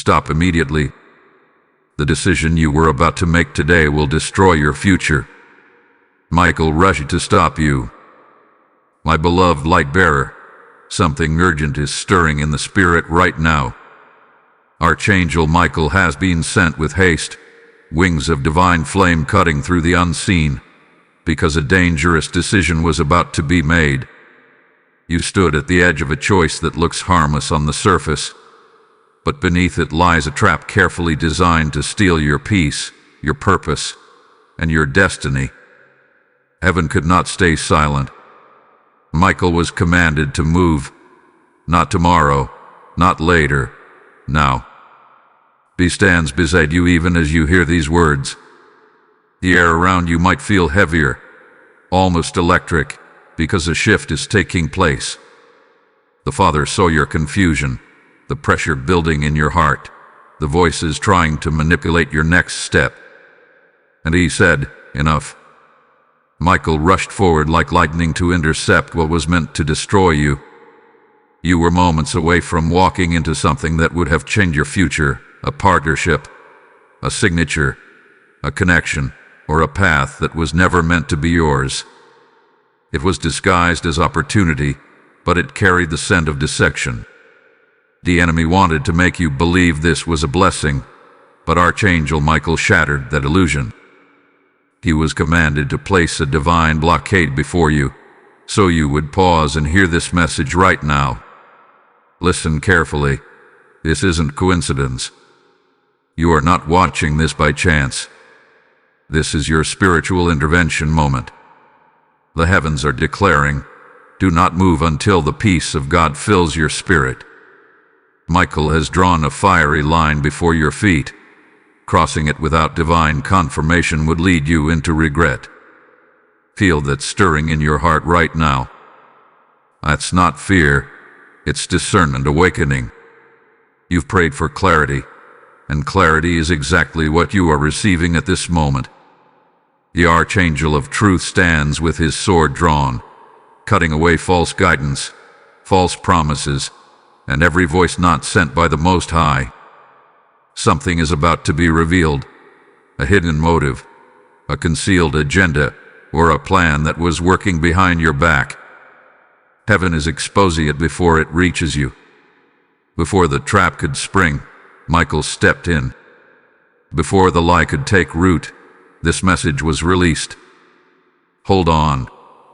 Stop immediately. The decision you were about to make today will destroy your future. Michael rushed to stop you. My beloved light-bearer, something urgent is stirring in the spirit right now. Archangel Michael has been sent with haste, wings of divine flame cutting through the unseen, because a dangerous decision was about to be made. You stood at the edge of a choice that looks harmless on the surface, but beneath it lies a trap carefully designed to steal your peace, your purpose, and your destiny. Heaven could not stay silent. Michael was commanded to move. Not tomorrow, not later, now. He stands beside you even as you hear these words. The air around you might feel heavier, almost electric, because a shift is taking place. The Father saw your confusion, the pressure building in your heart, the voices trying to manipulate your next step. And he said, "Enough." Michael rushed forward like lightning to intercept what was meant to destroy you. You were moments away from walking into something that would have changed your future, a partnership, a signature, a connection, or a path that was never meant to be yours. It was disguised as opportunity, but it carried the scent of deception. The enemy wanted to make you believe this was a blessing, but Archangel Michael shattered that illusion. He was commanded to place a divine blockade before you, so you would pause and hear this message right now. Listen carefully. This isn't coincidence. You are not watching this by chance. This is your spiritual intervention moment. The heavens are declaring, "Do not move until the peace of God fills your spirit." Michael has drawn a fiery line before your feet. Crossing it without divine confirmation would lead you into regret. Feel that stirring in your heart right now. That's not fear, it's discernment awakening. You've prayed for clarity, and clarity is exactly what you are receiving at this moment. The Archangel of Truth stands with his sword drawn, cutting away false guidance, false promises, and every voice not sent by the Most High. Something is about to be revealed, a hidden motive, a concealed agenda, or a plan that was working behind your back. Heaven is exposing it before it reaches you. Before the trap could spring, Michael stepped in. Before the lie could take root, this message was released. Hold on,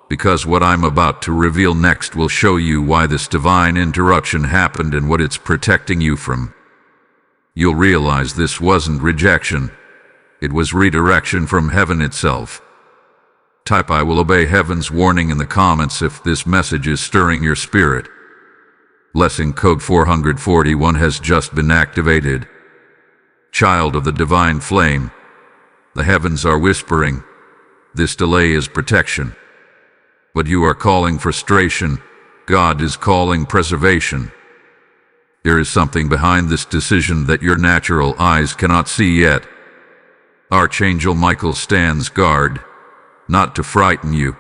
because what I'm about to reveal next will show you why this divine interruption happened and what it's protecting you from. You'll realize this wasn't rejection. It was redirection from heaven itself. Type "I will obey heaven's warning" in the comments if this message is stirring your spirit. Blessing code 441 has just been activated. Child of the divine flame, the heavens are whispering, this delay is protection. But you are calling frustration, God is calling preservation. There is something behind this decision that your natural eyes cannot see yet. Archangel Michael stands guard, not to frighten you,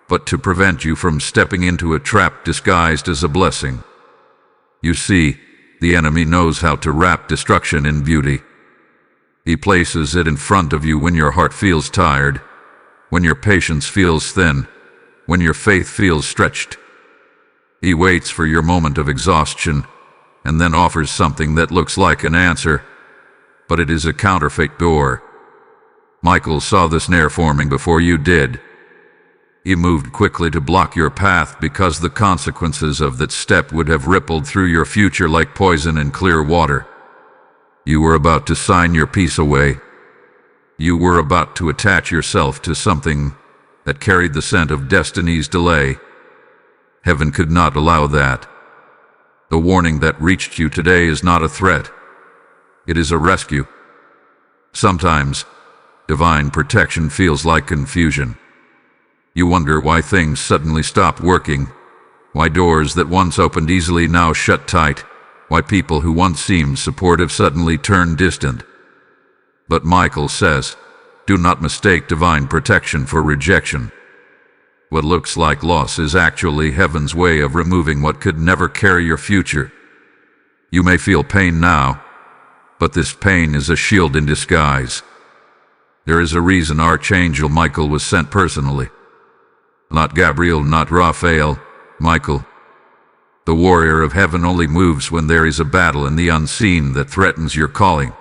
but to prevent you from stepping into a trap disguised as a blessing. You see, the enemy knows how to wrap destruction in beauty. He places it in front of you when your heart feels tired, when your patience feels thin, when your faith feels stretched. He waits for your moment of exhaustion, and then offers something that looks like an answer, but it is a counterfeit door. Michael saw the snare forming before you did. He moved quickly to block your path because the consequences of that step would have rippled through your future like poison in clear water. You were about to sign your peace away. You were about to attach yourself to something that carried the scent of destiny's delay. Heaven could not allow that. The warning that reached you today is not a threat. It is a rescue. Sometimes, divine protection feels like confusion. You wonder why things suddenly stop working, why doors that once opened easily now shut tight, why people who once seemed supportive suddenly turn distant. But Michael says, do not mistake divine protection for rejection. What looks like loss is actually heaven's way of removing what could never carry your future. You may feel pain now, But this pain is a shield in disguise. There is a reason Archangel Michael was sent personally. Not Gabriel, not Raphael, Michael. The warrior of heaven only moves when there is a battle in the unseen that threatens your calling.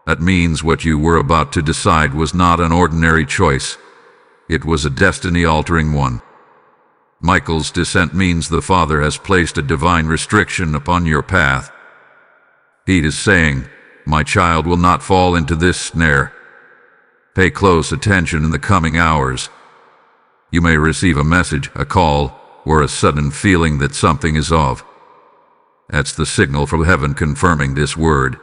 That means what you were about to decide was not an ordinary choice. It was a destiny-altering one. Michael's descent means the Father has placed a divine restriction upon your path. He is saying, "My child will not fall into this snare." Pay close attention in the coming hours. You may receive a message, a call, or a sudden feeling that something is off. That's the signal from heaven confirming this word.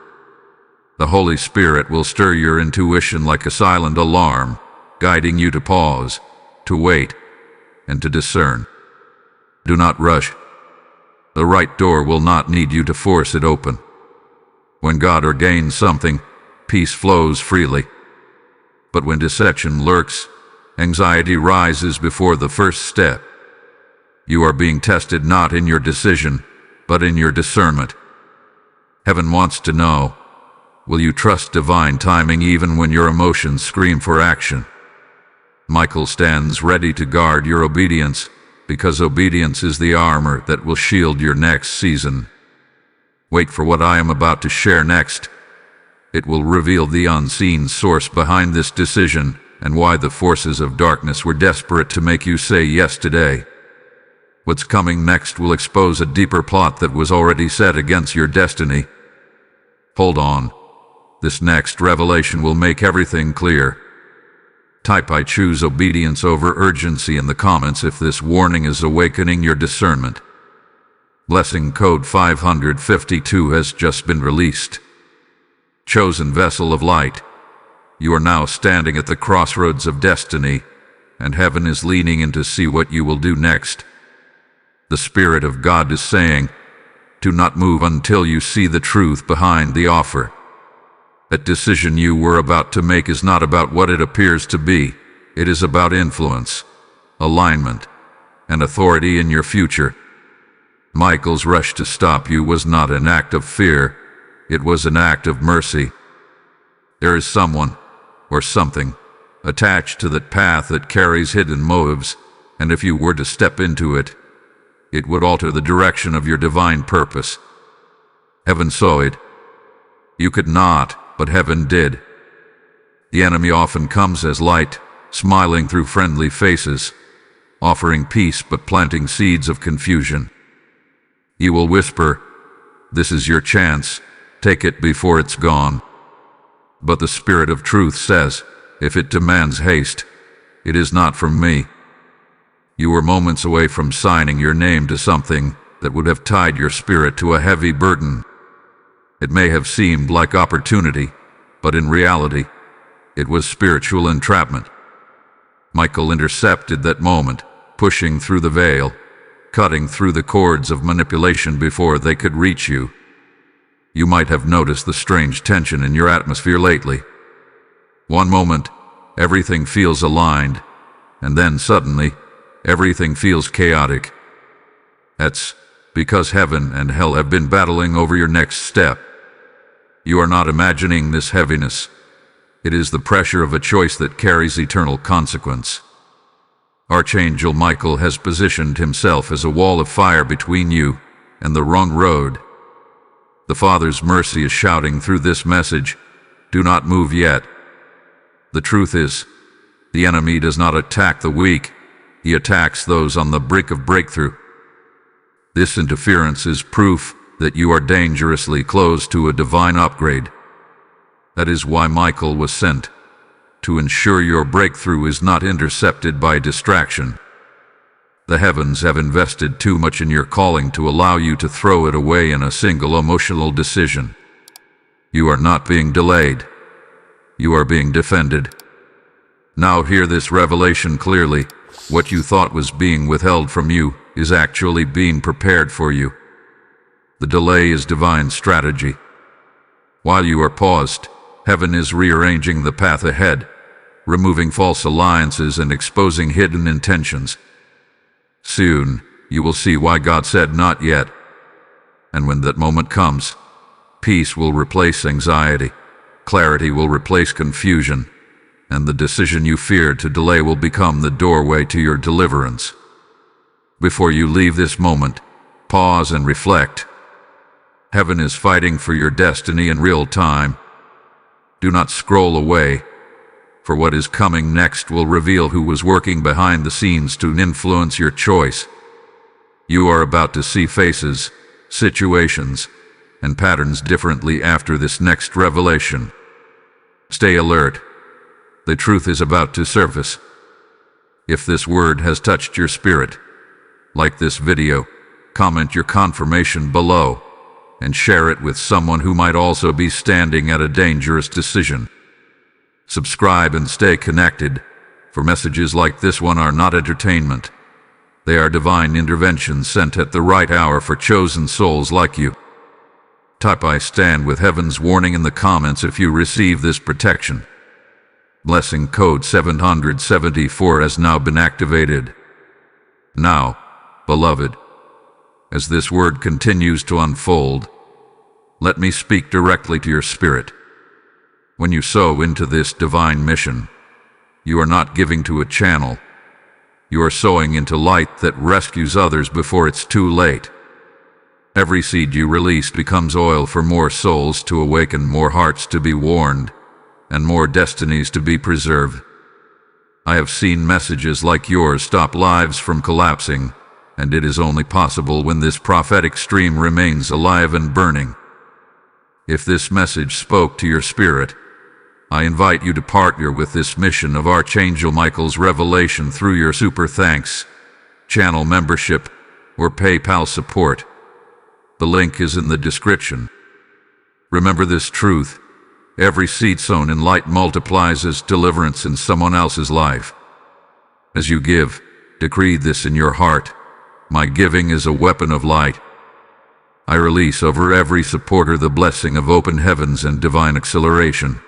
The Holy Spirit will stir your intuition like a silent alarm, guiding you to pause, to wait, and to discern. Do not rush. The right door will not need you to force it open. When God ordains something, peace flows freely. But when deception lurks, anxiety rises before the first step. You are being tested not in your decision, but in your discernment. Heaven wants to know, will you trust divine timing even when your emotions scream for action? Michael stands ready to guard your obedience, because obedience is the armor that will shield your next season. Wait for what I am about to share next. It will reveal the unseen source behind this decision and why the forces of darkness were desperate to make you say yes today. What's coming next will expose a deeper plot that was already set against your destiny. Hold on. This next revelation will make everything clear. Type "I choose obedience over urgency" in the comments if this warning is awakening your discernment. Blessing code 552 has just been released. Chosen vessel of light, you are now standing at the crossroads of destiny, and heaven is leaning in to see what you will do next. The Spirit of God is saying, do not move until you see the truth behind the offer. That decision you were about to make is not about what it appears to be. It is about influence, alignment, and authority in your future. Michael's rush to stop you was not an act of fear. It was an act of mercy. There is someone, or something, attached to that path that carries hidden motives, and if you were to step into it, it would alter the direction of your divine purpose. Heaven saw it. You could not, but heaven did. The enemy often comes as light, smiling through friendly faces, offering peace but planting seeds of confusion. He will whisper, "This is your chance, take it before it's gone." But the Spirit of truth says, if it demands haste, it is not from me. You were moments away from signing your name to something that would have tied your spirit to a heavy burden. It may have seemed like opportunity, but in reality, it was spiritual entrapment. Michael intercepted that moment, pushing through the veil, cutting through the cords of manipulation before they could reach you. You might have noticed the strange tension in your atmosphere lately. One moment, everything feels aligned, and then suddenly, everything feels chaotic. That's because heaven and hell have been battling over your next step. You are not imagining this heaviness. It is the pressure of a choice that carries eternal consequence. Archangel Michael has positioned himself as a wall of fire between you and the wrong road. The Father's mercy is shouting through this message, do not move yet. The truth is, the enemy does not attack the weak, he attacks those on the brink of breakthrough. This interference is proof that you are dangerously close to a divine upgrade. That is why Michael was sent, to ensure your breakthrough is not intercepted by distraction. The heavens have invested too much in your calling to allow you to throw it away in a single emotional decision. You are not being delayed. You are being defended. Now hear this revelation clearly. What you thought was being withheld from you is actually being prepared for you. The delay is divine strategy. While you are paused, heaven is rearranging the path ahead, removing false alliances and exposing hidden intentions. Soon, you will see why God said not yet. And when that moment comes, Peace will replace anxiety, clarity will replace confusion, and the decision you feared to delay will become the doorway to your deliverance. Before you leave this moment, pause and reflect. Heaven is fighting for your destiny in real time. Do not scroll away, for what is coming next will reveal who was working behind the scenes to influence your choice. You are about to see faces, situations, and patterns differently after this next revelation. Stay alert. The truth is about to surface. If this word has touched your spirit, like this video, comment your confirmation below, and share it with someone who might also be standing at a dangerous decision. Subscribe and stay connected, for messages like this one are not entertainment. They are divine interventions sent at the right hour for chosen souls like you. Type "I stand with heaven's warning" in the comments if you receive this protection. Blessing code 774 has now been activated. Now, beloved, as this word continues to unfold, let me speak directly to your spirit. When you sow into this divine mission, you are not giving to a channel. You are sowing into light that rescues others before it's too late. Every seed you release becomes oil for more souls to awaken, more hearts to be warned, and more destinies to be preserved. I have seen messages like yours stop lives from collapsing, and it is only possible when this prophetic stream remains alive and burning. If this message spoke to your spirit, I invite you to partner with this mission of Archangel Michael's revelation through your super thanks, channel membership, or PayPal support. The link is in the description. Remember this truth: every seed sown in light multiplies as deliverance in someone else's life. As you give, decree this in your heart: my giving is a weapon of light. I release over every supporter the blessing of open heavens and divine acceleration.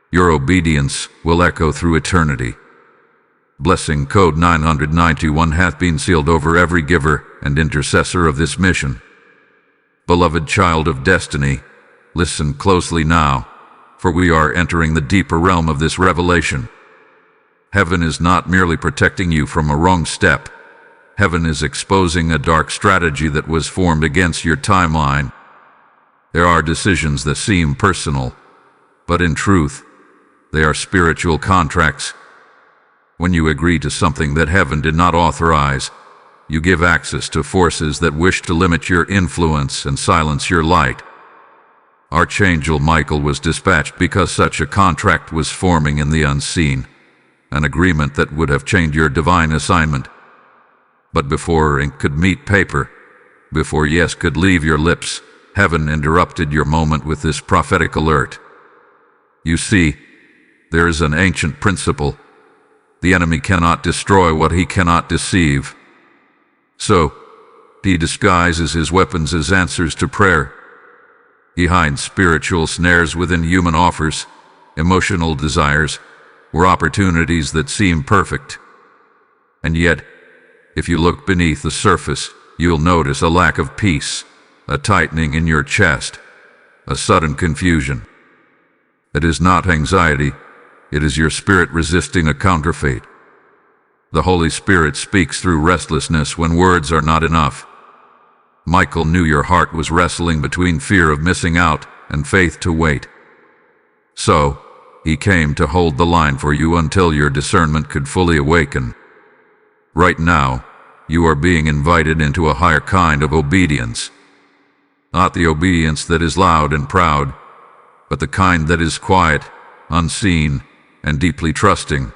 Your obedience will echo through eternity. Blessing code 991 hath been sealed over every giver and intercessor of this mission. Beloved child of destiny, listen closely now, for we are entering the deeper realm of this revelation. Heaven is not merely protecting you from a wrong step. Heaven is exposing a dark strategy that was formed against your timeline. There are decisions that seem personal, but in truth, they are spiritual contracts. When you agree to something that heaven did not authorize, you give access to forces that wish to limit your influence and silence your light. Archangel Michael was dispatched because such a contract was forming in the unseen, an agreement that would have changed your divine assignment. But before ink could meet paper, before yes could leave your lips, heaven interrupted your moment with this prophetic alert. You see, there is an ancient principle: the enemy cannot destroy what he cannot deceive. So, he disguises his weapons as answers to prayer. He hides spiritual snares within human offers, emotional desires, or opportunities that seem perfect. And yet, if you look beneath the surface, you'll notice a lack of peace, a tightening in your chest, a sudden confusion. It is not anxiety. It is your spirit resisting a counterfeit. The Holy Spirit speaks through restlessness when words are not enough. Michael knew your heart was wrestling between fear of missing out and faith to wait. So, he came to hold the line for you until your discernment could fully awaken. Right now, you are being invited into a higher kind of obedience. Not the obedience that is loud and proud, but the kind that is quiet, unseen, and deeply trusting.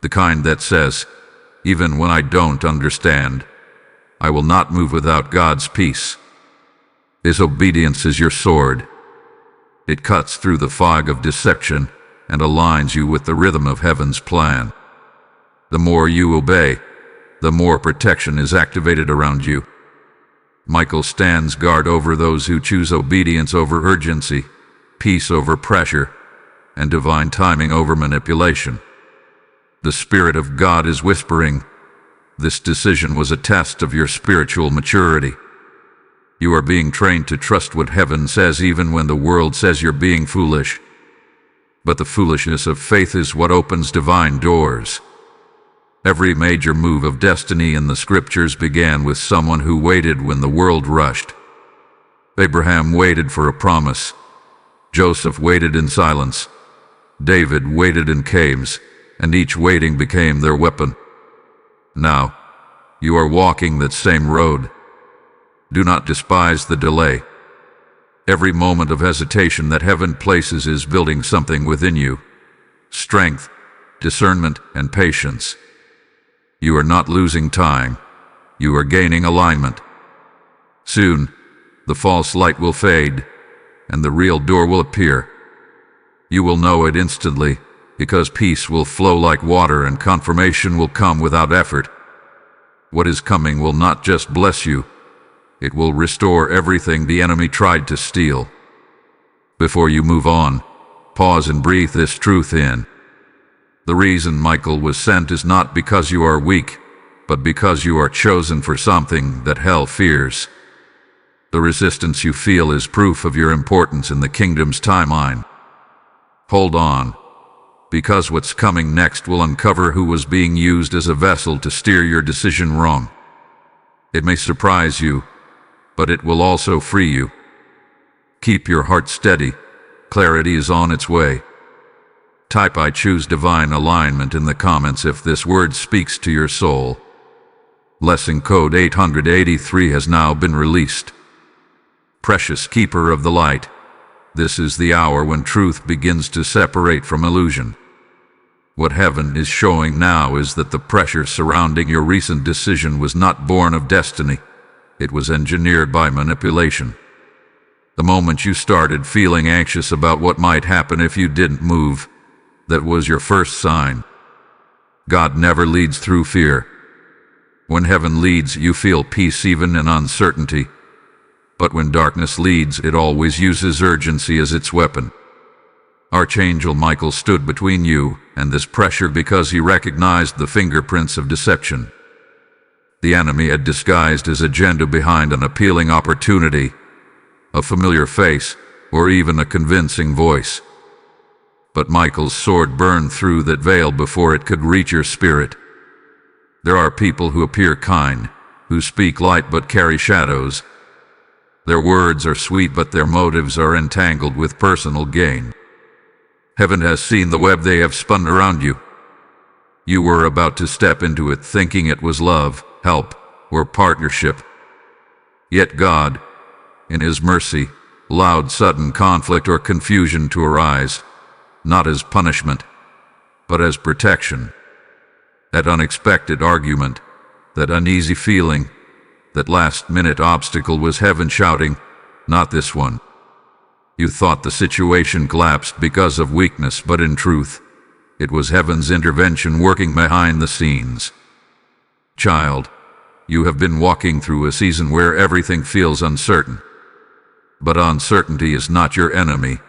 The kind that says, even when I don't understand, I will not move without God's peace. This obedience is your sword. It cuts through the fog of deception and aligns you with the rhythm of heaven's plan. The more you obey, the more protection is activated around you. Michael stands guard over those who choose obedience over urgency, peace over pressure, and divine timing over manipulation. The Spirit of God is whispering, this decision was a test of your spiritual maturity. You are being trained to trust what heaven says even when the world says you're being foolish. But the foolishness of faith is what opens divine doors. Every major move of destiny in the scriptures began with someone who waited when the world rushed. Abraham waited for a promise. Joseph waited in silence. David waited in caves, and each waiting became their weapon. Now, you are walking that same road. Do not despise the delay. Every moment of hesitation that heaven places is building something within you. Strength, discernment, and patience. You are not losing time. You are gaining alignment. Soon, the false light will fade, and the real door will appear. You will know it instantly, because peace will flow like water and confirmation will come without effort. What is coming will not just bless you, it will restore everything the enemy tried to steal. Before you move on, pause and breathe this truth in. The reason Michael was sent is not because you are weak, but because you are chosen for something that hell fears. The resistance you feel is proof of your importance in the kingdom's timeline. Hold on, because what's coming next will uncover who was being used as a vessel to steer your decision wrong. It may surprise you, but it will also free you. Keep your heart steady. Clarity is on its way. Type "I choose divine alignment" in the comments if this word speaks to your soul. Lesson code 883 has now been released. Precious keeper of the light, this is the hour when truth begins to separate from illusion. What heaven is showing now is that the pressure surrounding your recent decision was not born of destiny. It was engineered by manipulation. The moment you started feeling anxious about what might happen if you didn't move, that was your first sign. God never leads through fear. When heaven leads, you feel peace even in uncertainty. But when darkness leads, it always uses urgency as its weapon. Archangel Michael stood between you and this pressure because he recognized the fingerprints of deception. The enemy had disguised his agenda behind an appealing opportunity, a familiar face, or even a convincing voice. But Michael's sword burned through that veil before it could reach your spirit. There are people who appear kind, who speak light but carry shadows. Their words are sweet, but their motives are entangled with personal gain. Heaven has seen the web they have spun around you. You were about to step into it thinking it was love, help, or partnership. Yet God, in His mercy, allowed sudden conflict or confusion to arise, not as punishment, but as protection. That unexpected argument, that uneasy feeling, that last-minute obstacle was heaven shouting, "Not this one." You thought the situation collapsed because of weakness, but in truth, it was heaven's intervention working behind the scenes. Child, you have been walking through a season where everything feels uncertain. But uncertainty is not your enemy.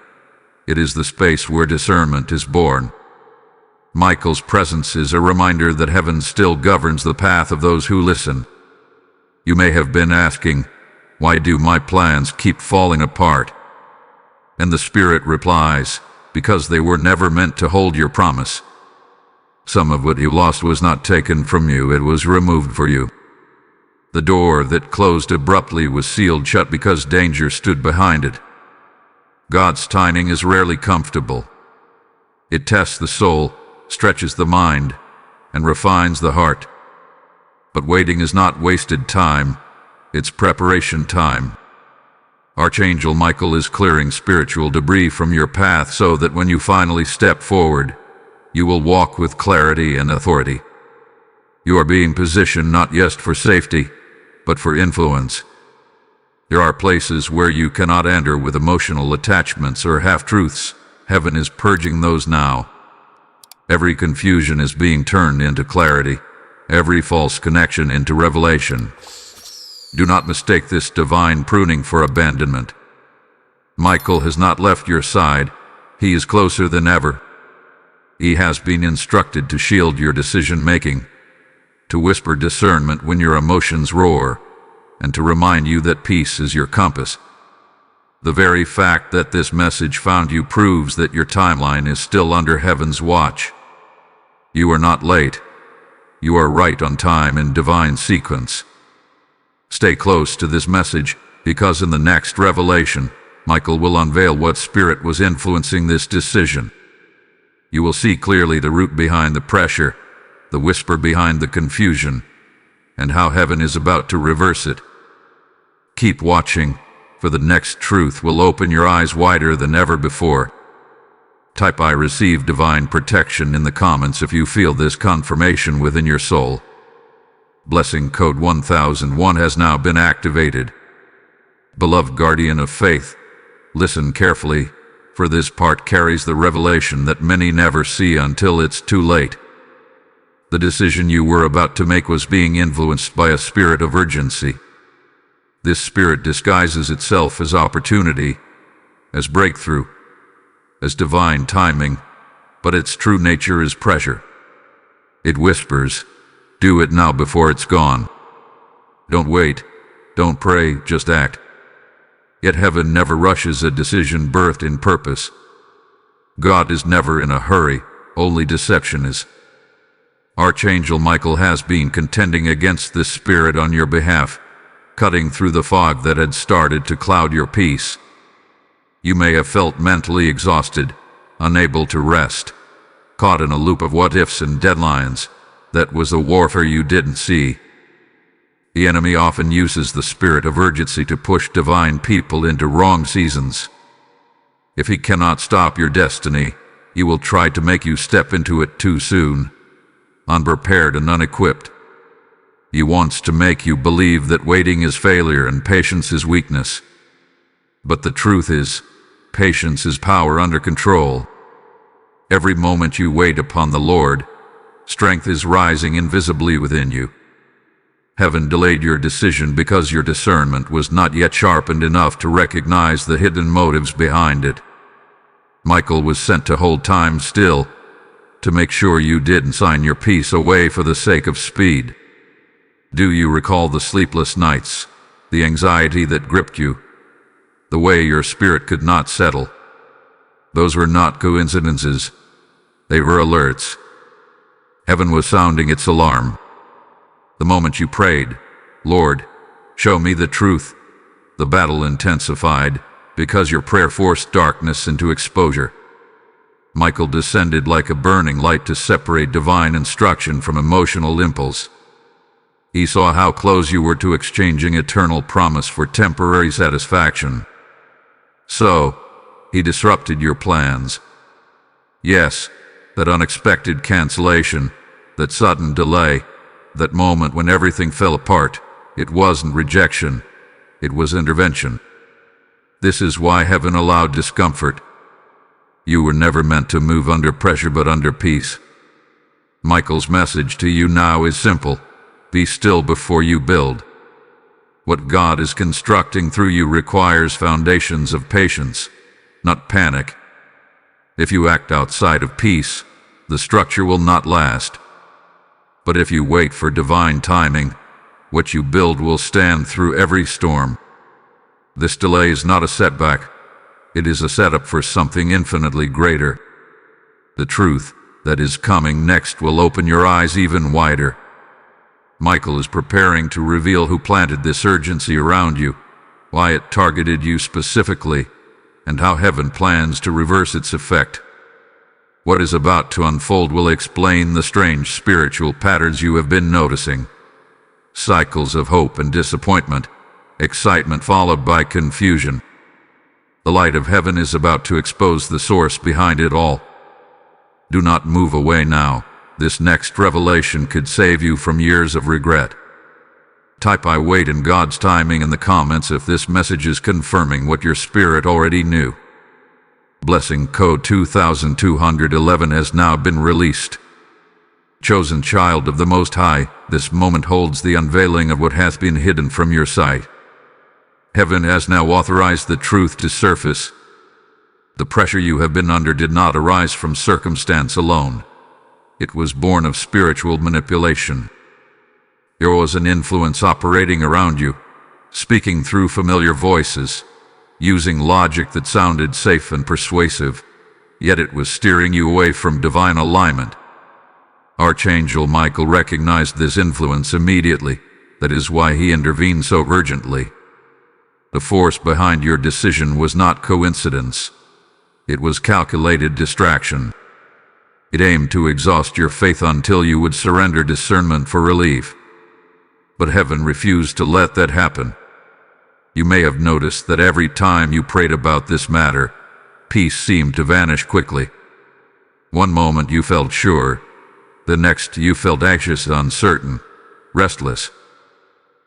It is the space where discernment is born. Michael's presence is a reminder that heaven still governs the path of those who listen. You may have been asking, "Why do my plans keep falling apart?" And the Spirit replies, "Because they were never meant to hold your promise." Some of what you lost was not taken from you, it was removed for you. The door that closed abruptly was sealed shut because danger stood behind it. God's timing is rarely comfortable. It tests the soul, stretches the mind, and refines the heart. But waiting is not wasted time, it's preparation time. Archangel Michael is clearing spiritual debris from your path so that when you finally step forward, you will walk with clarity and authority. You are being positioned not just for safety, but for influence. There are places where you cannot enter with emotional attachments or half-truths. Heaven is purging those now. Every confusion is being turned into clarity, every false connection into revelation. Do not mistake this divine pruning for abandonment. Michael has not left your side. He is closer than ever. He has been instructed to shield your decision-making, to whisper discernment when your emotions roar, and to remind you that peace is your compass. The very fact that this message found you proves that your timeline is still under heaven's watch. You are not late. You are right on time in divine sequence. Stay close to this message, because in the next revelation, Michael will unveil what spirit was influencing this decision. You will see clearly the root behind the pressure, the whisper behind the confusion, and how heaven is about to reverse it. Keep watching, for the next truth will open your eyes wider than ever before. Type "I receive divine protection" in the comments if you feel this confirmation within your soul. Blessing code 1001 has now been activated. Beloved guardian of faith, listen carefully, for this part carries the revelation that many never see until it's too late. The decision you were about to make was being influenced by a spirit of urgency. This spirit disguises itself as opportunity, as breakthrough, as divine timing, but its true nature is pressure. It whispers, "Do it now before it's gone." Don't wait, don't pray, just act. Yet heaven never rushes a decision birthed in purpose. God is never in a hurry, only deception is. Archangel Michael has been contending against this spirit on your behalf, cutting through the fog that had started to cloud your peace. You may have felt mentally exhausted, unable to rest, caught in a loop of what-ifs and deadlines. That was a warfare you didn't see. The enemy often uses the spirit of urgency to push divine people into wrong seasons. If he cannot stop your destiny, he will try to make you step into it too soon, unprepared and unequipped. He wants to make you believe that waiting is failure and patience is weakness. But the truth is, patience is power under control. Every moment you wait upon the Lord, strength is rising invisibly within you. Heaven delayed your decision because your discernment was not yet sharpened enough to recognize the hidden motives behind it. Michael was sent to hold time still, to make sure you didn't sign your peace away for the sake of speed. Do you recall the sleepless nights, the anxiety that gripped you, the way your spirit could not settle? Those were not coincidences. They were alerts. Heaven was sounding its alarm. The moment you prayed, "Lord, show me the truth," the battle intensified, because your prayer forced darkness into exposure. Michael descended like a burning light to separate divine instruction from emotional impulse. He saw how close you were to exchanging eternal promise for temporary satisfaction. So, he disrupted your plans. Yes, that unexpected cancellation, that sudden delay, that moment when everything fell apart, it wasn't rejection, it was intervention. This is why heaven allowed discomfort. You were never meant to move under pressure but under peace. Michael's message to you now is simple: be still before you build. What God is constructing through you requires foundations of patience, not panic. If you act outside of peace, the structure will not last. But if you wait for divine timing, what you build will stand through every storm. This delay is not a setback. It is a setup for something infinitely greater. The truth that is coming next will open your eyes even wider. Michael is preparing to reveal who planted this urgency around you, why it targeted you specifically, and how heaven plans to reverse its effect. What is about to unfold will explain the strange spiritual patterns you have been noticing. Cycles of hope and disappointment, excitement followed by confusion. The light of heaven is about to expose the source behind it all. Do not move away now. This next revelation could save you from years of regret. Type "I wait in God's timing" in the comments if this message is confirming what your spirit already knew. Blessing code 2211 has now been released. Chosen child of the Most High, this moment holds the unveiling of what hath been hidden from your sight. Heaven has now authorized the truth to surface. The pressure you have been under did not arise from circumstance alone. It was born of spiritual manipulation. There was an influence operating around you, speaking through familiar voices, using logic that sounded safe and persuasive, yet it was steering you away from divine alignment. Archangel Michael recognized this influence immediately. That is why he intervened so urgently. The force behind your decision was not coincidence. It was calculated distraction. It aimed to exhaust your faith until you would surrender discernment for relief. But heaven refused to let that happen. You may have noticed that every time you prayed about this matter, peace seemed to vanish quickly. One moment you felt sure, the next you felt anxious, uncertain, restless.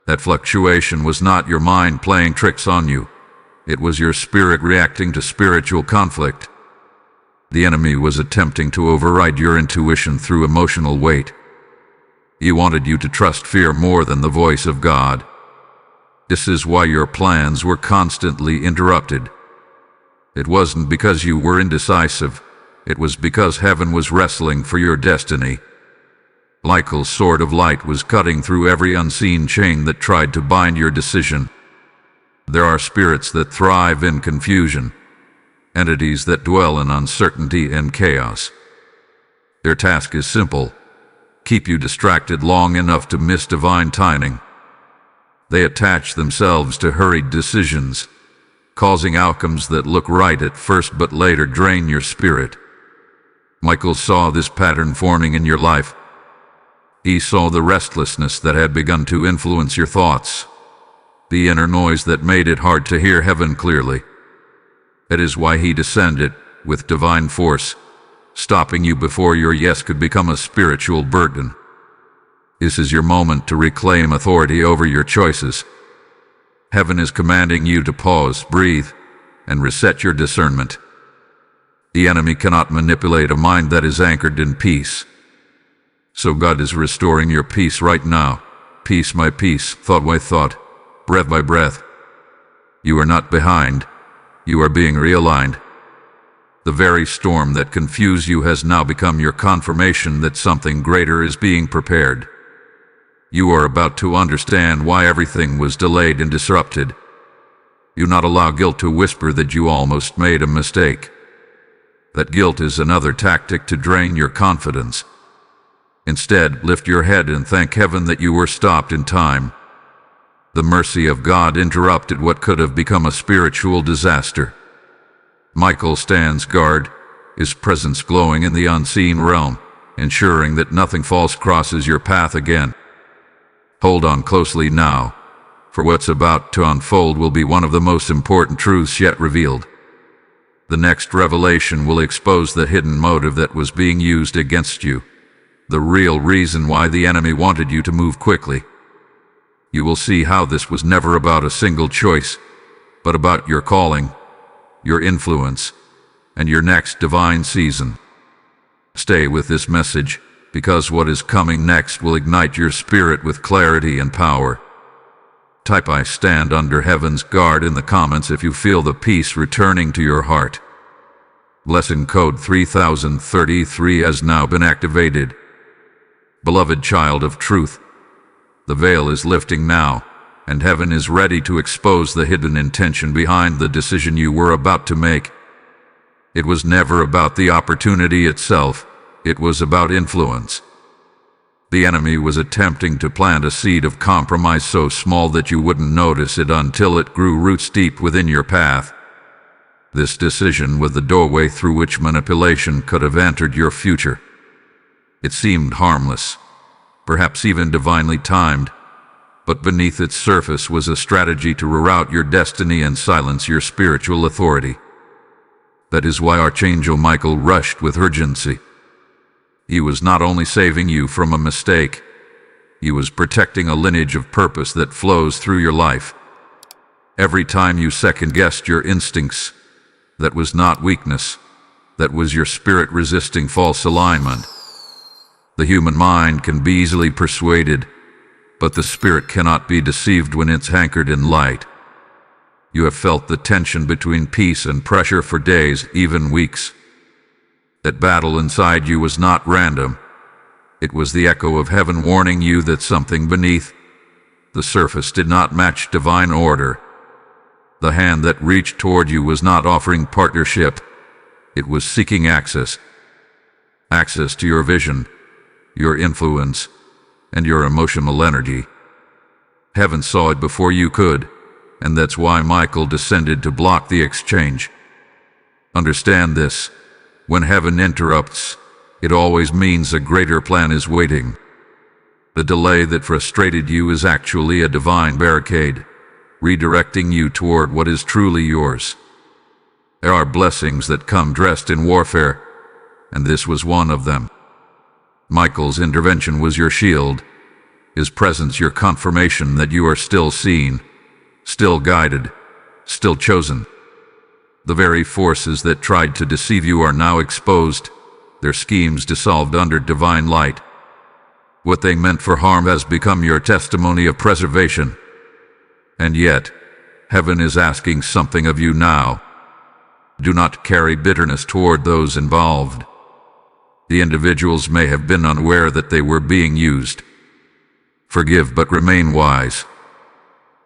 That fluctuation was not your mind playing tricks on you. It was your spirit reacting to spiritual conflict. The enemy was attempting to override your intuition through emotional weight. He wanted you to trust fear more than the voice of God. This is why your plans were constantly interrupted. It wasn't because you were indecisive. It was because heaven was wrestling for your destiny. Michael's sword of light was cutting through every unseen chain that tried to bind your decision. There are spirits that thrive in confusion, entities that dwell in uncertainty and chaos. Their task is simple: keep you distracted long enough to miss divine timing. They attach themselves to hurried decisions, causing outcomes that look right at first but later drain your spirit. Michael saw this pattern forming in your life. He saw the restlessness that had begun to influence your thoughts, the inner noise that made it hard to hear heaven clearly. That is why he descended with divine force, stopping you before your yes could become a spiritual burden. This is your moment to reclaim authority over your choices. Heaven is commanding you to pause, breathe, and reset your discernment. The enemy cannot manipulate a mind that is anchored in peace. So God is restoring your peace right now, piece by piece, thought by thought, breath by breath. You are not behind. You are being realigned. The very storm that confused you has now become your confirmation that something greater is being prepared. You are about to understand why everything was delayed and disrupted. Do not allow guilt to whisper that you almost made a mistake. That guilt is another tactic to drain your confidence. Instead, lift your head and thank heaven that you were stopped in time. The mercy of God interrupted what could have become a spiritual disaster. Michael stands guard, his presence glowing in the unseen realm, ensuring that nothing false crosses your path again. Hold on closely now, for what's about to unfold will be one of the most important truths yet revealed. The next revelation will expose the hidden motive that was being used against you, the real reason why the enemy wanted you to move quickly. You will see how this was never about a single choice, but about your calling, your influence, and your next divine season. Stay with this message, because what is coming next will ignite your spirit with clarity and power. Type "I stand under heaven's guard" in the comments if you feel the peace returning to your heart. Lesson code 3033 has now been activated. Beloved child of truth, the veil is lifting now, and heaven is ready to expose the hidden intention behind the decision you were about to make. It was never about the opportunity itself, it was about influence. The enemy was attempting to plant a seed of compromise so small that you wouldn't notice it until it grew roots deep within your path. This decision was the doorway through which manipulation could have entered your future. It seemed harmless, perhaps even divinely timed, but beneath its surface was a strategy to reroute your destiny and silence your spiritual authority. That is why Archangel Michael rushed with urgency. He was not only saving you from a mistake, he was protecting a lineage of purpose that flows through your life. Every time you second-guessed your instincts, that was not weakness, that was your spirit resisting false alignment. The human mind can be easily persuaded, but the spirit cannot be deceived when it's anchored in light. You have felt the tension between peace and pressure for days, even weeks. That battle inside you was not random. It was the echo of heaven warning you that something beneath The surface did not match divine order. The hand that reached toward you was not offering partnership. It was seeking access. Access to your vision, your influence, and your emotional energy. Heaven saw it before you could, and that's why Michael descended to block the exchange. Understand this. When heaven interrupts, it always means a greater plan is waiting. The delay that frustrated you is actually a divine barricade, redirecting you toward what is truly yours. There are blessings that come dressed in warfare, and this was one of them. Michael's intervention was your shield, his presence your confirmation that you are still seen, still guided, still chosen. The very forces that tried to deceive you are now exposed, their schemes dissolved under divine light. What they meant for harm has become your testimony of preservation. And yet, heaven is asking something of you now. Do not carry bitterness toward those involved. The individuals may have been unaware that they were being used. Forgive but remain wise.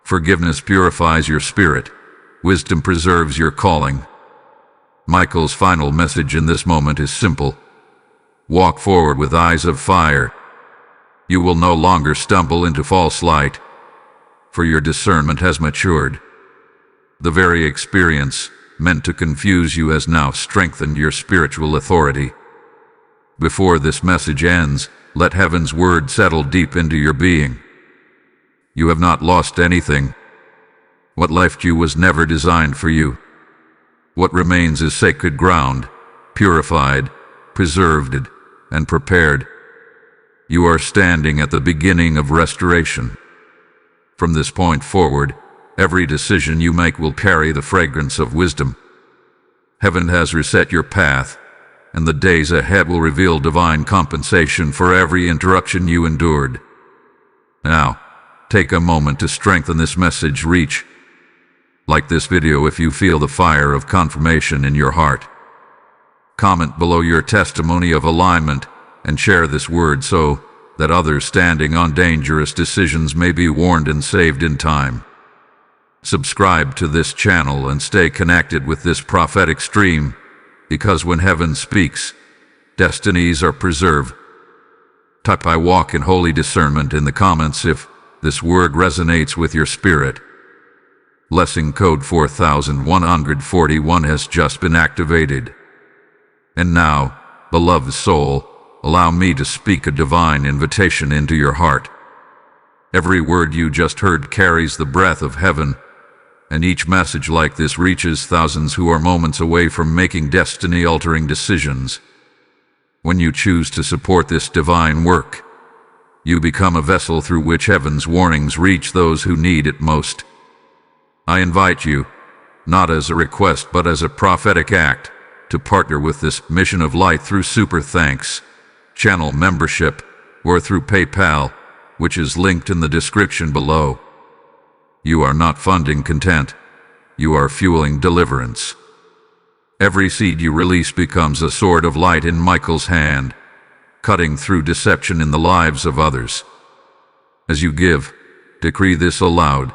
Forgiveness purifies your spirit. Wisdom preserves your calling. Michael's final message in this moment is simple. Walk forward with eyes of fire. You will no longer stumble into false light, for your discernment has matured. The very experience meant to confuse you has now strengthened your spiritual authority. Before this message ends, let heaven's word settle deep into your being. You have not lost anything. What left you was never designed for you. What remains is sacred ground, purified, preserved, and prepared. You are standing at the beginning of restoration. From this point forward, every decision you make will carry the fragrance of wisdom. Heaven has reset your path, and the days ahead will reveal divine compensation for every interruption you endured. Now, take a moment to strengthen this message reach. Like this video if you feel the fire of confirmation in your heart. Comment below your testimony of alignment and share this word so that others standing on dangerous decisions may be warned and saved in time. Subscribe to this channel and stay connected with this prophetic stream, because when heaven speaks, destinies are preserved. Type "I walk in holy discernment" in the comments if this word resonates with your spirit. Blessing code 4141 has just been activated. And now, beloved soul, allow me to speak a divine invitation into your heart. Every word you just heard carries the breath of heaven, and each message like this reaches thousands who are moments away from making destiny-altering decisions. When you choose to support this divine work, you become a vessel through which heaven's warnings reach those who need it most. I invite you, not as a request but as a prophetic act, to partner with this mission of light through Super Thanks, channel membership, or through PayPal, which is linked in the description below. You are not funding content, you are fueling deliverance. Every seed you release becomes a sword of light in Michael's hand, cutting through deception in the lives of others. As you give, decree this aloud.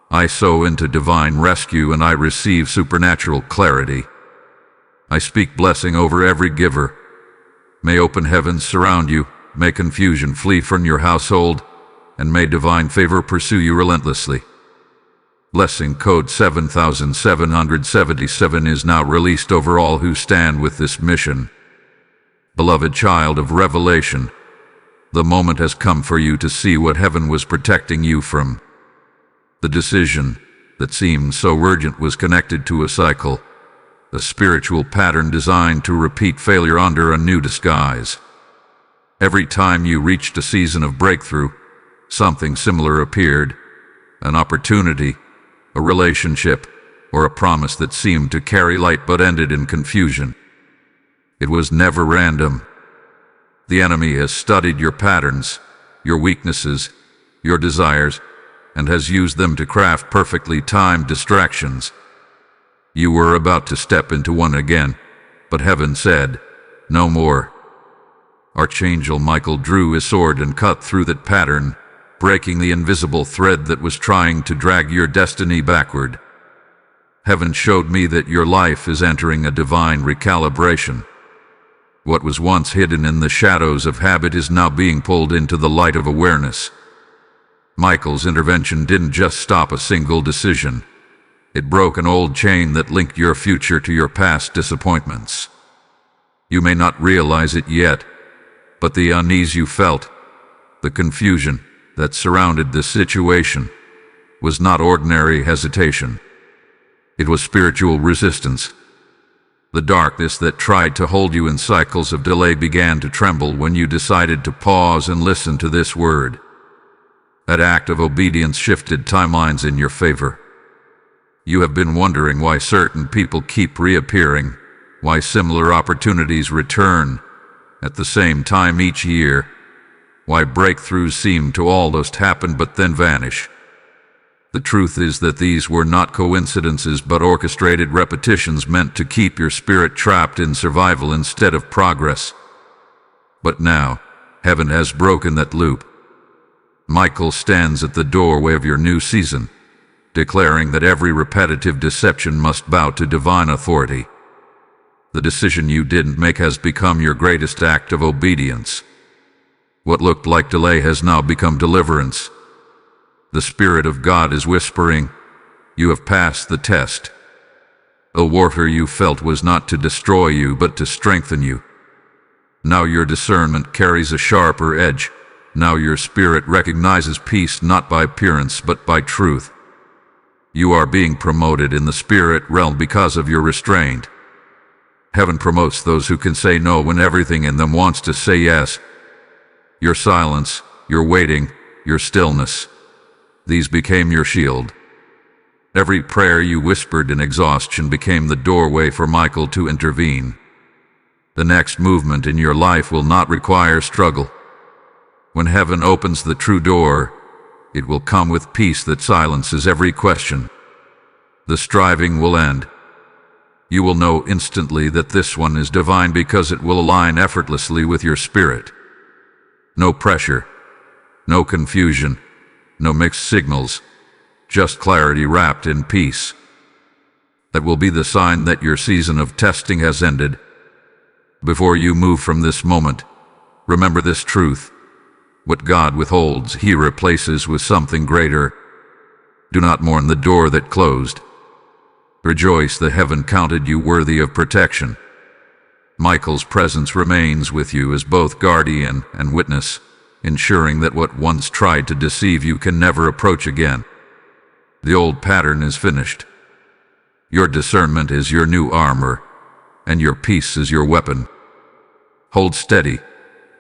I sow into divine rescue and I receive supernatural clarity. I speak blessing over every giver. May open heavens surround you, may confusion flee from your household, and may divine favor pursue you relentlessly. Blessing code 7777 is now released over all who stand with this mission. Beloved child of revelation, the moment has come for you to see what heaven was protecting you from. The decision that seemed so urgent was connected to a cycle, a spiritual pattern designed to repeat failure under a new disguise. Every time you reached a season of breakthrough, something similar appeared, an opportunity, a relationship, or a promise that seemed to carry light but ended in confusion. It was never random. The enemy has studied your patterns, your weaknesses, your desires, and has used them to craft perfectly timed distractions. You were about to step into one again, but heaven said, "No more." Archangel Michael drew his sword and cut through that pattern, breaking the invisible thread that was trying to drag your destiny backward. Heaven showed me that your life is entering a divine recalibration. What was once hidden in the shadows of habit is now being pulled into the light of awareness. Michael's intervention didn't just stop a single decision. It broke an old chain that linked your future to your past disappointments. You may not realize it yet, but the unease you felt, the confusion that surrounded this situation, was not ordinary hesitation. It was spiritual resistance. The darkness that tried to hold you in cycles of delay began to tremble when you decided to pause and listen to this word. That act of obedience shifted timelines in your favor. You have been wondering why certain people keep reappearing, why similar opportunities return at the same time each year, why breakthroughs seem to almost happen but then vanish. The truth is that these were not coincidences but orchestrated repetitions meant to keep your spirit trapped in survival instead of progress. But now, heaven has broken that loop. Michael stands at the doorway of your new season, declaring that every repetitive deception must bow to divine authority. The decision you didn't make has become your greatest act of obedience. What looked like delay has now become deliverance. The Spirit of God is whispering, "You have passed the test." The warfare you felt was not to destroy you, but to strengthen you. Now your discernment carries a sharper edge. Now your spirit recognizes peace not by appearance, but by truth. You are being promoted in the spirit realm because of your restraint. Heaven promotes those who can say no when everything in them wants to say yes. Your silence, your waiting, your stillness, these became your shield. Every prayer you whispered in exhaustion became the doorway for Michael to intervene. The next movement in your life will not require struggle. When heaven opens the true door, it will come with peace that silences every question. The striving will end. You will know instantly that this one is divine because it will align effortlessly with your spirit. No pressure, no confusion, no mixed signals, just clarity wrapped in peace. That will be the sign that your season of testing has ended. Before you move from this moment, remember this truth. What God withholds, He replaces with something greater. Do not mourn the door that closed. Rejoice that heaven counted you worthy of protection. Michael's presence remains with you as both guardian and witness, ensuring that what once tried to deceive you can never approach again. The old pattern is finished. Your discernment is your new armor, and your peace is your weapon. Hold steady,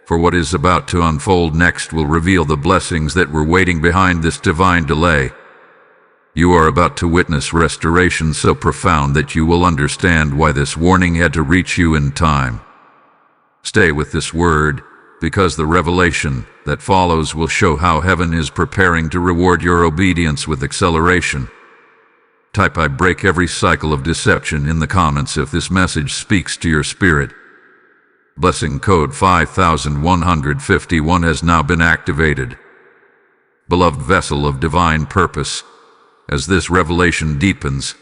for what is about to unfold next will reveal the blessings that were waiting behind this divine delay. You are about to witness restoration so profound that you will understand why this warning had to reach you in time. Stay with this word, because the revelation that follows will show how heaven is preparing to reward your obedience with acceleration. Type "I break every cycle of deception" in the comments if this message speaks to your spirit. Blessing code 5151 has now been activated. Beloved vessel of divine purpose, as this revelation deepens,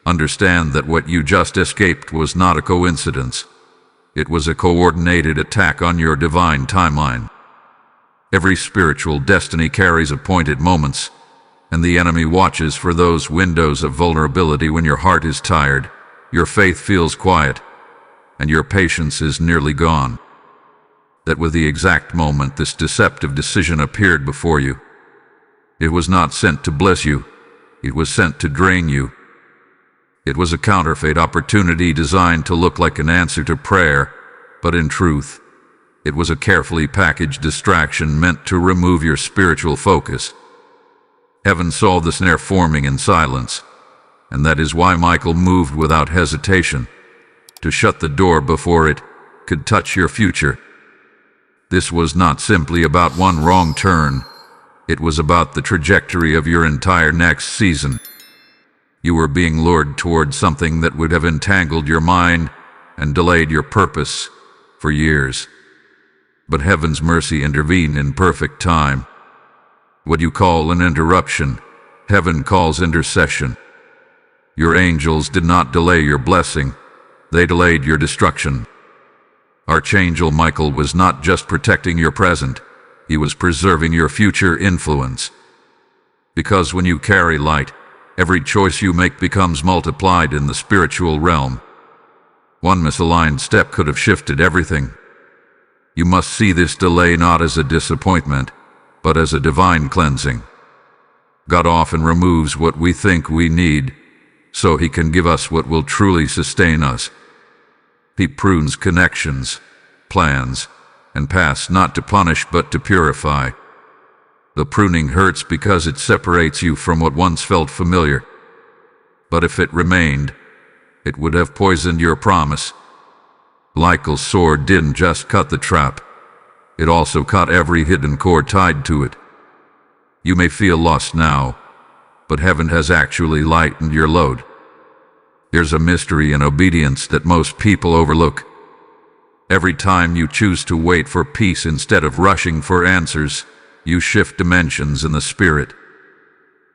understand that what you just escaped was not a coincidence. It was a coordinated attack on your divine timeline. Every spiritual destiny carries appointed moments, and the enemy watches for those windows of vulnerability when your heart is tired, your faith feels quiet, and your patience is nearly gone. That with the exact moment this deceptive decision appeared before you. It was not sent to bless you. It was sent to drain you. It was a counterfeit opportunity designed to look like an answer to prayer, but in truth, it was a carefully packaged distraction meant to remove your spiritual focus. Heaven saw the snare forming in silence, and that is why Michael moved without hesitation, to shut the door before it could touch your future. This was not simply about one wrong turn. It was about the trajectory of your entire next season. You were being lured toward something that would have entangled your mind and delayed your purpose for years. But heaven's mercy intervened in perfect time. What you call an interruption, heaven calls intercession. Your angels did not delay your blessing, they delayed your destruction. Archangel Michael was not just protecting your present, he was preserving your future influence. Because when you carry light, every choice you make becomes multiplied in the spiritual realm. One misaligned step could have shifted everything. You must see this delay not as a disappointment, but as a divine cleansing. God often removes what we think we need, so he can give us what will truly sustain us. He prunes connections, plans, and paths not to punish but to purify. The pruning hurts because it separates you from what once felt familiar. But if it remained, it would have poisoned your promise. Michael's sword didn't just cut the trap, it also cut every hidden cord tied to it. You may feel lost now, but heaven has actually lightened your load. There's a mystery in obedience that most people overlook. Every time you choose to wait for peace instead of rushing for answers, you shift dimensions in the spirit.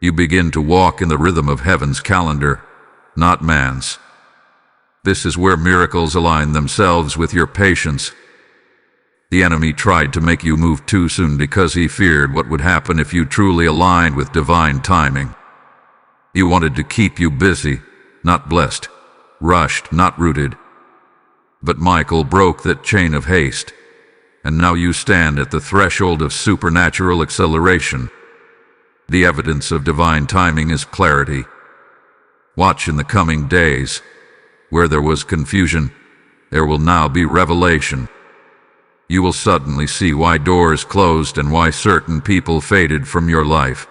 You begin to walk in the rhythm of heaven's calendar, not man's. This is where miracles align themselves with your patience. The enemy tried to make you move too soon because he feared what would happen if you truly aligned with divine timing. He wanted to keep you busy, not blessed, rushed, not rooted. But Michael broke that chain of haste, and now you stand at the threshold of supernatural acceleration. The evidence of divine timing is clarity. Watch in the coming days. Where there was confusion, there will now be revelation. You will suddenly see why doors closed and why certain people faded from your life.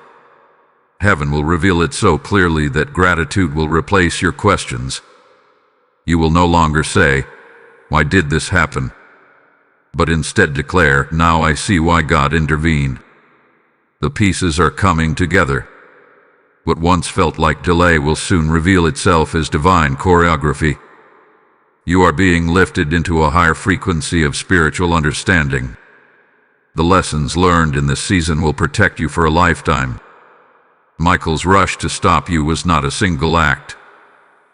Heaven will reveal it so clearly that gratitude will replace your questions. You will no longer say, "Why did this happen?" but instead declare, "Now I see why God intervened." The pieces are coming together. What once felt like delay will soon reveal itself as divine choreography. You are being lifted into a higher frequency of spiritual understanding. The lessons learned in this season will protect you for a lifetime. Michael's rush to stop you was not a single act.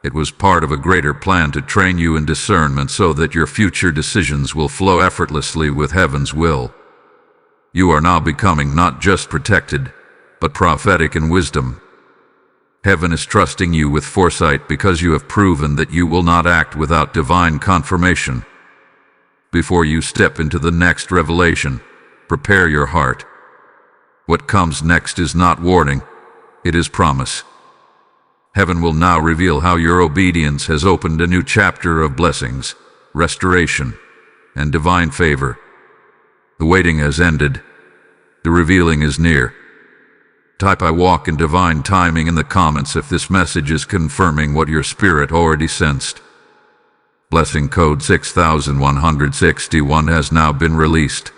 It was part of a greater plan to train you in discernment so that your future decisions will flow effortlessly with heaven's will. You are now becoming not just protected, but prophetic in wisdom. Heaven is trusting you with foresight because you have proven that you will not act without divine confirmation. Before you step into the next revelation, prepare your heart. What comes next is not warning, it is promise. Heaven will now reveal how your obedience has opened a new chapter of blessings, restoration, and divine favor. The waiting has ended. The revealing is near. Type "I walk in divine timing" in the comments if this message is confirming what your spirit already sensed. Blessing code 6161 has now been released.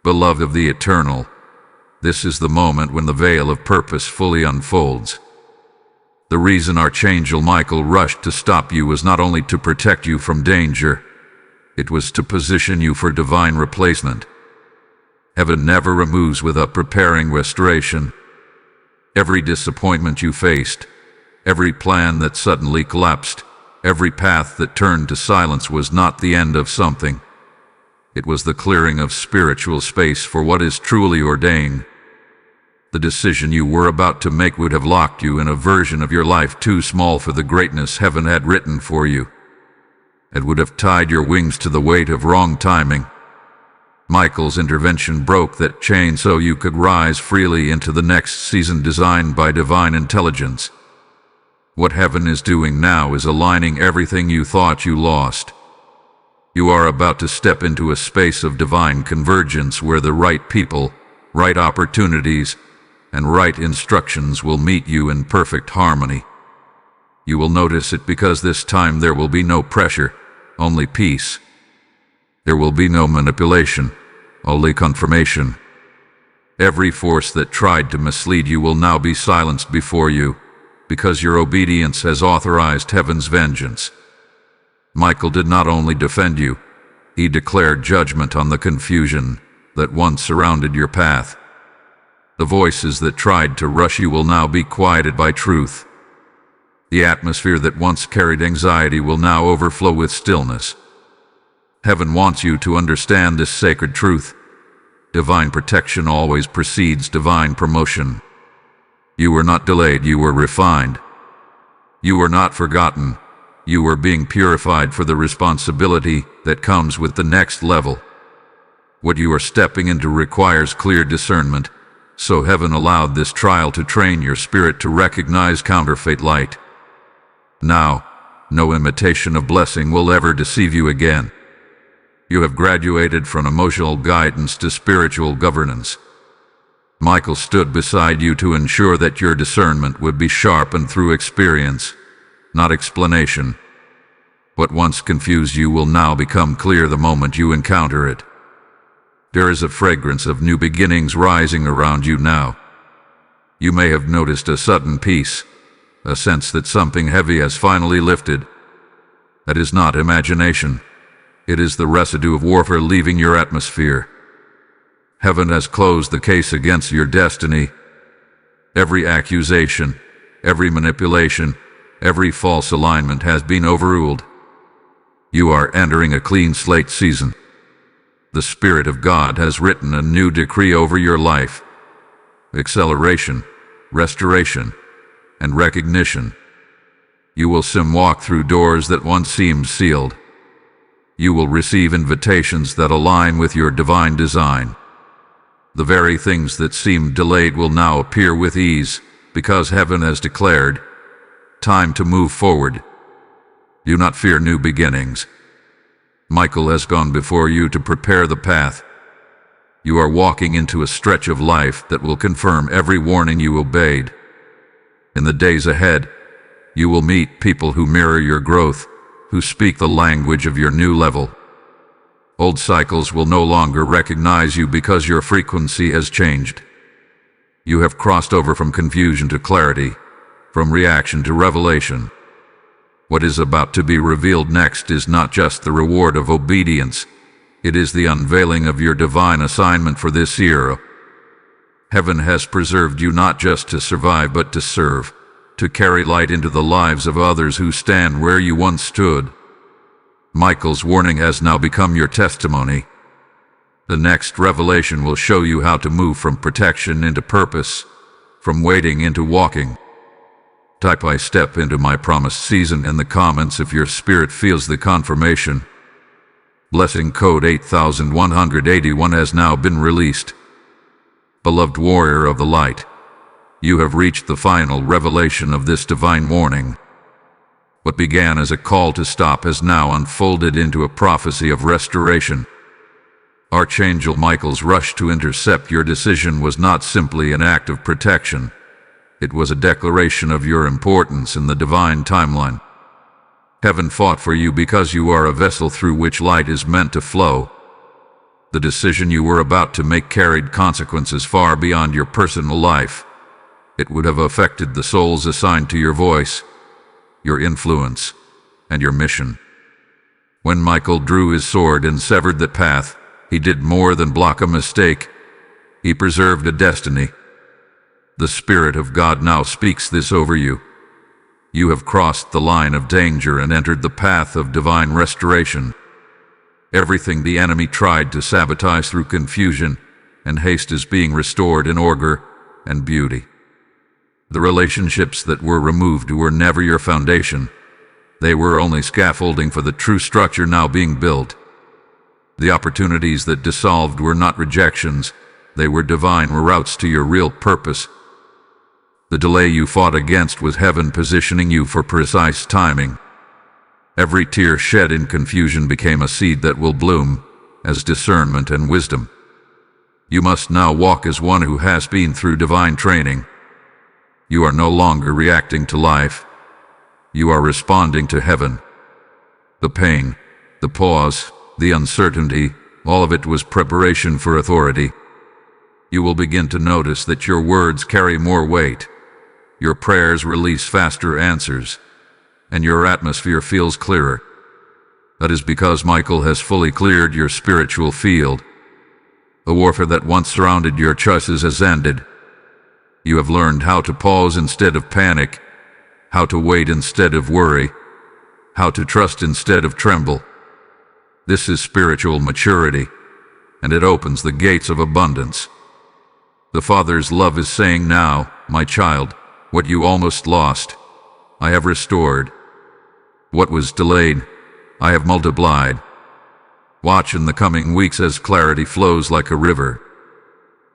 Beloved of the Eternal, this is the moment when the veil of purpose fully unfolds. The reason Archangel Michael rushed to stop you was not only to protect you from danger, it was to position you for divine replacement. Heaven never removes without preparing restoration. Every disappointment you faced, every plan that suddenly collapsed, every path that turned to silence was not the end of something. It was the clearing of spiritual space for what is truly ordained. The decision you were about to make would have locked you in a version of your life too small for the greatness heaven had written for you. It would have tied your wings to the weight of wrong timing. Michael's intervention broke that chain so you could rise freely into the next season designed by divine intelligence. What heaven is doing now is aligning everything you thought you lost. You are about to step into a space of divine convergence where the right people, right opportunities, and right instructions will meet you in perfect harmony. You will notice it because this time there will be no pressure, only peace. There will be no manipulation, only confirmation. Every force that tried to mislead you will now be silenced before you, because your obedience has authorized heaven's vengeance. Michael did not only defend you, he declared judgment on the confusion that once surrounded your path. The voices that tried to rush you will now be quieted by truth. The atmosphere that once carried anxiety will now overflow with stillness. Heaven wants you to understand this sacred truth. Divine protection always precedes divine promotion. You were not delayed, you were refined. You were not forgotten. You were being purified for the responsibility that comes with the next level. What you are stepping into requires clear discernment, so heaven allowed this trial to train your spirit to recognize counterfeit light. Now, no imitation of blessing will ever deceive you again. You have graduated from emotional guidance to spiritual governance. Michael stood beside you to ensure that your discernment would be sharpened through experience, not explanation. What once confused you will now become clear the moment you encounter it. There is a fragrance of new beginnings rising around you now. You may have noticed a sudden peace, a sense that something heavy has finally lifted. That is not imagination. It is the residue of warfare leaving your atmosphere. Heaven has closed the case against your destiny. Every accusation, every manipulation, every false alignment has been overruled. You are entering a clean slate season. The Spirit of God has written a new decree over your life. Acceleration, restoration, and recognition. You will soon walk through doors that once seemed sealed. You will receive invitations that align with your divine design. The very things that seemed delayed will now appear with ease, because heaven has declared, time to move forward. Do not fear new beginnings. Michael has gone before you to prepare the path. You are walking into a stretch of life that will confirm every warning you obeyed. In the days ahead, you will meet people who mirror your growth, who speak the language of your new level. Old cycles will no longer recognize you because your frequency has changed. You have crossed over from confusion to clarity, from reaction to revelation. What is about to be revealed next is not just the reward of obedience, it is the unveiling of your divine assignment for this era. Heaven has preserved you not just to survive but to serve, to carry light into the lives of others who stand where you once stood. Michael's warning has now become your testimony. The next revelation will show you how to move from protection into purpose, from waiting into walking. Type "I step into my promised season" in the comments if your spirit feels the confirmation. Blessing code 8181 has now been released. Beloved warrior of the light, you have reached the final revelation of this divine warning. What began as a call to stop has now unfolded into a prophecy of restoration. Archangel Michael's rush to intercept your decision was not simply an act of protection. It was a declaration of your importance in the divine timeline. Heaven fought for you because you are a vessel through which light is meant to flow. The decision you were about to make carried consequences far beyond your personal life. It would have affected the souls assigned to your voice, your influence, and your mission. When Michael drew his sword and severed the path, he did more than block a mistake. He preserved a destiny. The Spirit of God now speaks this over you. You have crossed the line of danger and entered the path of divine restoration. Everything the enemy tried to sabotage through confusion and haste is being restored in order and beauty. The relationships that were removed were never your foundation. They were only scaffolding for the true structure now being built. The opportunities that dissolved were not rejections, they were divine routes to your real purpose. The delay you fought against was heaven positioning you for precise timing. Every tear shed in confusion became a seed that will bloom as discernment and wisdom. You must now walk as one who has been through divine training. You are no longer reacting to life. You are responding to heaven. The pain, the pause, the uncertainty, all of it was preparation for authority. You will begin to notice that your words carry more weight. Your prayers release faster answers, and your atmosphere feels clearer. That is because Michael has fully cleared your spiritual field. The warfare that once surrounded your choices has ended. You have learned how to pause instead of panic, how to wait instead of worry, how to trust instead of tremble. This is spiritual maturity, and it opens the gates of abundance. The Father's love is saying now, my child, what you almost lost, I have restored. What was delayed, I have multiplied. Watch in the coming weeks as clarity flows like a river.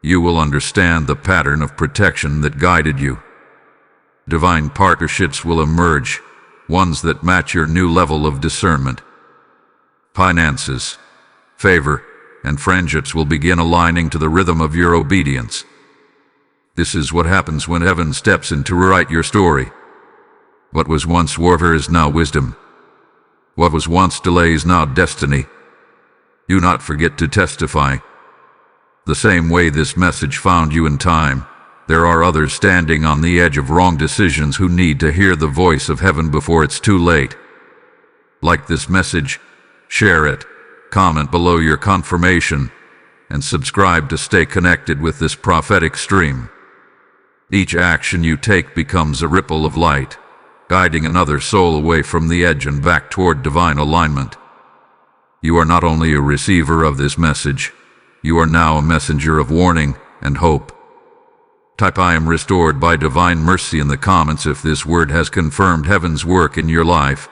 You will understand the pattern of protection that guided you. Divine partnerships will emerge, ones that match your new level of discernment. Finances, favor, and friendships will begin aligning to the rhythm of your obedience. This is what happens when heaven steps in to rewrite your story. What was once warfare is now wisdom. What was once delay is now destiny. Do not forget to testify. The same way this message found you in time, there are others standing on the edge of wrong decisions who need to hear the voice of heaven before it's too late. Like this message, share it, comment below your confirmation, and subscribe to stay connected with this prophetic stream. Each action you take becomes a ripple of light, guiding another soul away from the edge and back toward divine alignment. You are not only a receiver of this message, you are now a messenger of warning and hope. Type "I am restored by divine mercy" in the comments if this word has confirmed heaven's work in your life.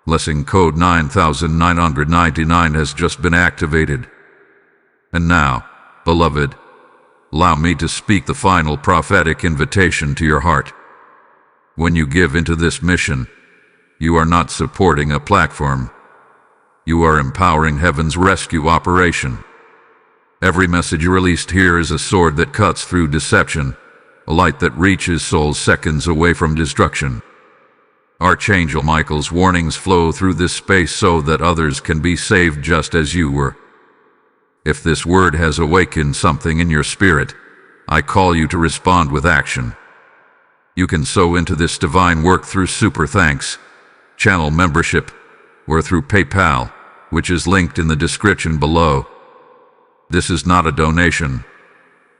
Blessing code 9999 has just been activated. And now, beloved, allow me to speak the final prophetic invitation to your heart. When you give into this mission, you are not supporting a platform. You are empowering heaven's rescue operation. Every message released here is a sword that cuts through deception, a light that reaches souls seconds away from destruction. Archangel Michael's warnings flow through this space so that others can be saved just as you were. If this word has awakened something in your spirit, I call you to respond with action. You can sow into this divine work through Super Thanks, channel membership, or through PayPal, which is linked in the description below. This is not a donation.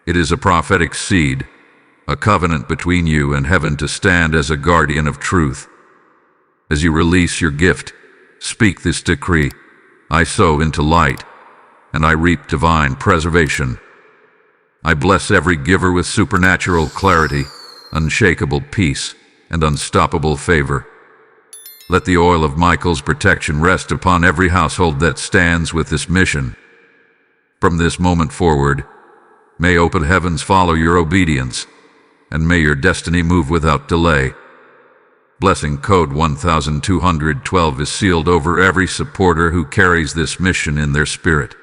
It is a prophetic seed, a covenant between you and heaven to stand as a guardian of truth. As you release your gift, speak this decree: I sow into light, and I reap divine preservation. I bless every giver with supernatural clarity, unshakable peace, and unstoppable favor. Let the oil of Michael's protection rest upon every household that stands with this mission. From this moment forward, may open heavens follow your obedience, and may your destiny move without delay. Blessing code 1212 is sealed over every supporter who carries this mission in their spirit.